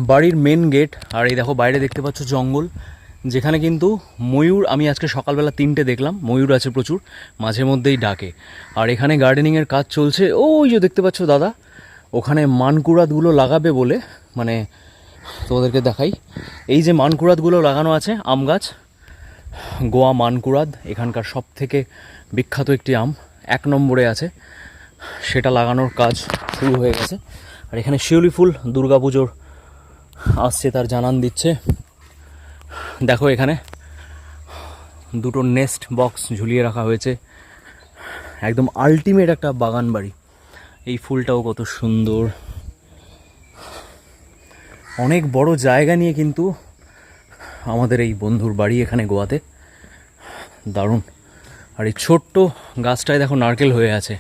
বাড়ির main gate. আর এই দেখো বাইরে দেখতে পাচ্ছ জঙ্গল, যেখানে কিন্তু ময়ূর আমি আজকে সকালবেলা 3টে দেখলাম। ময়ূর আছে প্রচুর, মাঝে মধ্যেই ডাকে। আর এখানে গার্ডেনিংয়ের কাজ চলছে। ওই যে দেখতে পাচ্ছ দাদা, ওখানে মানকুড়াতগুলো লাগাবে বলে, মানে তোমাদেরকে দেখাই, এই যে মানকুড়াতগুলো লাগানো আছে, আম গাছ, গোয়া মানকুড়াদ, এখানকার সব থেকে বিখ্যাত একটি আম, 1 নম্বরে আছে, সেটা লাগানোর কাজ শুরু হয়ে গেছে। আর এখানে শিউলি ফুল দুর্গাপুজোর আসছে তার জানান দিচ্ছে। দেখো এখানে 2টো নেস্ট বক্স ঝুলিয়ে রাখা হয়েছে, একদম আলটিমেট একটা বাগান বাড়ি। এই ফুলটাও কত সুন্দর, অনেক বড় জায়গা নিয়ে কিন্তু আমাদের এই বন্ধুর বাড়ি এখানে গোয়াতে, দারুণ। আর এই ছোট্ট গাছটায় দেখো নারকেল হয়ে আছে।